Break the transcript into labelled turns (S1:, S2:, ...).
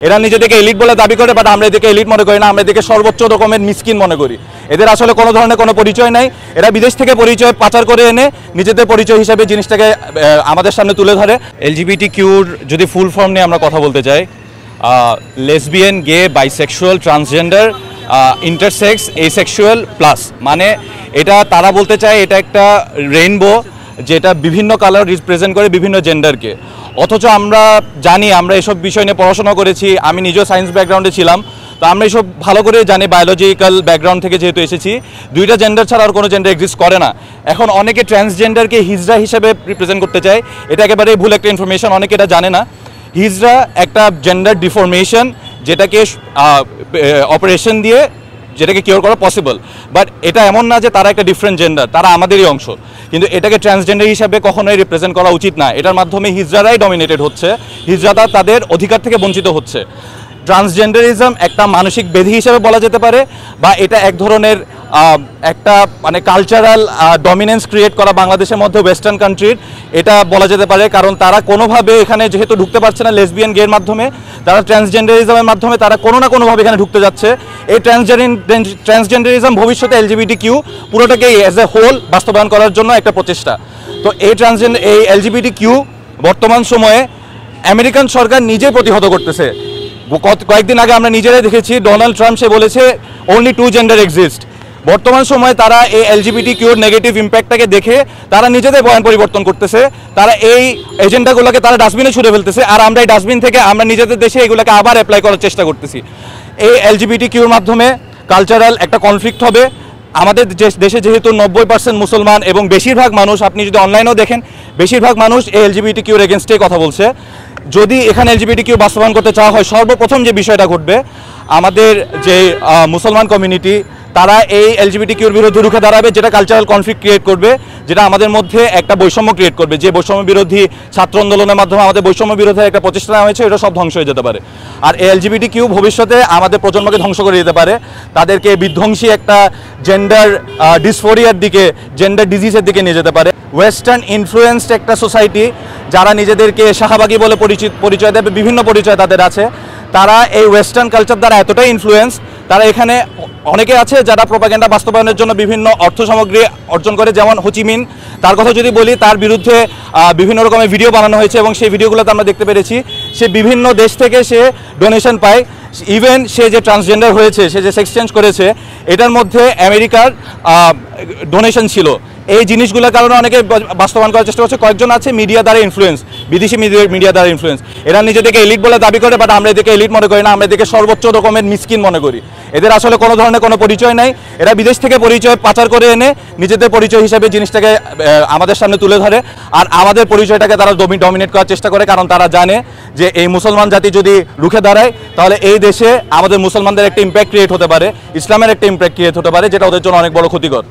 S1: এরা নিজেদেরকে এলিট বলে দাবি করে, বাট আমরা এদেরকে এলিট মনে করি না, আমরা এদেরকে সর্বোচ্চ রকমের মিসকিন মনে করি। এদের আসলে কোনো ধরনের কোনো পরিচয় নাই। এরা বিদেশ থেকে পরিচয় পাচার করে এনে নিজেদের পরিচয় হিসেবে জিনিসটাকে আমাদের সামনে তুলে ধরে। এলজিবিটি কিউর যদি ফুল ফর্ম নিয়ে আমরা কথা বলতে চাই, lesbian, gay, bisexual, transgender, intersex, asexual plus, মানে এটা তারা বলতে চায় এটা একটা রেইনবো যেটা বিভিন্ন কালার রিপ্রেজেন্ট করে বিভিন্ন জেন্ডারকে। অথচ আমরা জানি, আমরা এসব বিষয় নিয়ে পড়াশোনা করেছি, আমি নিজেও সায়েন্স ব্যাকগ্রাউন্ডে ছিলাম, তো আমরা এসব ভালো করে জানি, বায়োলজিক্যাল ব্যাকগ্রাউন্ড থেকে যেহেতু এসেছি, দুইটা জেন্ডার ছাড়া আর কোনো জেন্ডার এক্সিস্ট করে না। এখন অনেকে ট্রান্সজেন্ডারকে হিজড়া হিসেবে রিপ্রেজেন্ট করতে চায়, এটা একেবারেই ভুল একটা ইনফরমেশন, অনেকে এটা জানে না। হিজড়া একটা জেন্ডার ডিফরমেশন, যেটাকে অপারেশন দিয়ে যেটাকে কিওর করা পসিবল, বাট এটা এমন না যে তারা একটা ডিফারেন্ট জেন্ডার, তারা আমাদেরই অংশ, কিন্তু এটাকে ট্রান্সজেন্ডার হিসাবে কখনোই রিপ্রেজেন্ট করা উচিত না। এটার মাধ্যমে হিজড়ারাই ডমিনেটেড হচ্ছে, হিজড়ারা তাদের অধিকার থেকে বঞ্চিত হচ্ছে। ট্রান্সজেন্ডারিজম একটা মানসিক ব্যাধি হিসেবে বলা যেতে পারে, বা এটা এক ধরনের একটা মানে কালচারাল ডমিনেন্স ক্রিয়েট করা বাংলাদেশের মধ্যে ওয়েস্টার্ন কান্ট্রির, এটা বলা যেতে পারে। কারণ তারা কোনোভাবে এখানে যেহেতু ঢুকতে পারছে না লেসবিয়ান গের মাধ্যমে, তারা ট্রান্সজেন্ডারিজমের মাধ্যমে তারা কোনো না কোনোভাবে এখানে ঢুকতে যাচ্ছে। এই ট্রান্সজেন্ডারিজম ভবিষ্যতে এলজিবিটি কিউ পুরোটাকেই অ্যাজ এ হোল বাস্তবায়ন করার জন্য একটা প্রচেষ্টা। তো এই এলজিবিটি কিউ বর্তমান সময়ে আমেরিকান সরকার নিজেই প্রতিহত করতেছে। কয়েকদিন আগে আমরা নিজেরাই দেখেছি, ডোনাল্ড ট্রাম্প সে বলেছে only 2 gender exist। বর্তমান সময়ে তারা এই এলজিবিটি কিউর নেগেটিভ ইম্প্যাক্টটাকে দেখে তারা নিজেদের বয়ান পরিবর্তন করতেছে, তারা এই এজেন্ডাগুলোকে তারা ডাস্টবিনে ছুড়ে ফেলতেছে, আর আমরা এই ডাস্টবিন থেকে আমরা নিজেদের দেশে এগুলোকে আবার অ্যাপ্লাই করার চেষ্টা করতেছি। এই এলজিবিটি কিউর মাধ্যমে কালচারাল একটা কনফ্লিক্ট হবে। আমাদের দেশে যেহেতু 90% মুসলমান এবং বেশিরভাগ মানুষ, আপনি যদি অনলাইনেও দেখেন, বেশিরভাগ মানুষ এই এলজিবিটি কিউর এগেনস্টেই কথা বলছে। যদি এখানে এলজিবিটি কিউ বাস্তবায়ন করতে চাওয়া হয়, সর্বপ্রথম যে বিষয়টা ঘটবে, আমাদের যে মুসলমান কমিউনিটি তারা এই এলজিবিটি কিউর বিরুদ্ধে রুখে দাঁড়াবে, যেটা কালচারাল কনফ্লিক্ট ক্রিয়েট করবে, যেটা আমাদের মধ্যে একটা বৈষম্য ক্রিয়েট করবে। যে বৈষম্য বিরোধী ছাত্র আন্দোলনের মাধ্যমে আমাদের বৈষম্য বিরোধী একটা প্রচেষ্টা নেওয়া হয়েছে, এটা সব ধ্বংস হয়ে যেতে পারে। আর এই এলজিবিটি কিউ ভবিষ্যতে আমাদের প্রজন্মকে ধ্বংস করে দিতে পারে, তাদেরকে বিধ্বংসী একটা জেন্ডার ডিসফোরিয়ার দিকে, জেন্ডার ডিজিজের দিকে নিয়ে যেতে পারে। ওয়েস্টার্ন ইনফ্লুয়েন্সড একটা সোসাইটি, যারা নিজেদেরকে শাহবাগী বলে পরিচয় দেবে, বিভিন্ন পরিচয় তাদের আছে, তারা এই ওয়েস্টার্ন কালচার দ্বারা এতটাই ইনফ্লুয়েন্স, তারা এখানে অনেকে আছে যারা প্রোপাগান্ডা বাস্তবায়নের জন্য বিভিন্ন অর্থ সামগ্রী অর্জন করে, যেমন হোচিমিন, তার কথা যদি বলি, তার বিরুদ্ধে বিভিন্ন রকমের ভিডিও বানানো হয়েছে এবং সেই ভিডিওগুলোতে আমরা দেখতে পেরেছি সে বিভিন্ন দেশ থেকে সে ডোনেশন পায়। ইভেন সে যে ট্রান্সজেন্ডার হয়েছে, সে যে সেক্স চেঞ্জ করেছে, এটার মধ্যে আমেরিকার ডোনেশন ছিল। এই জিনিসগুলোর কারণে অনেকে বাস্তবায়ন করার চেষ্টা করছে। কয়েকজন আছে মিডিয়া দ্বারা ইনফ্লুয়েন্স, বিদেশি মিডিয়া দ্বারা ইনফ্লুয়েন্স। এরা নিজেদেরকে এলিট বলে দাবি করে, বাট আমরা এদেরকে এলিট মনে করি না, আমরা এদেরকে সর্বোচ্চ রকমের মিসকিন মনে করি। এদের আসলে কোনো ধরনের কোনো পরিচয় নাই। এরা বিদেশ থেকে পরিচয় পাচার করে এনে নিজেদের পরিচয় হিসেবে জিনিসটাকে আমাদের সামনে তুলে ধরে, আর আমাদের পরিচয়টাকে তারা ডমিনেট করার চেষ্টা করে। কারণ তারা জানে যে এই মুসলমান জাতি যদি রুখে দাঁড়ায়, তাহলে এই দেশে আমাদের মুসলমানদের একটা ইম্প্যাক্ট ক্রিয়েট হতে পারে, ইসলামের একটা ইম্প্যাক্ট ক্রিয়েট হতে পারে, যেটা ওদের জন্য অনেক বড় ক্ষতিকর।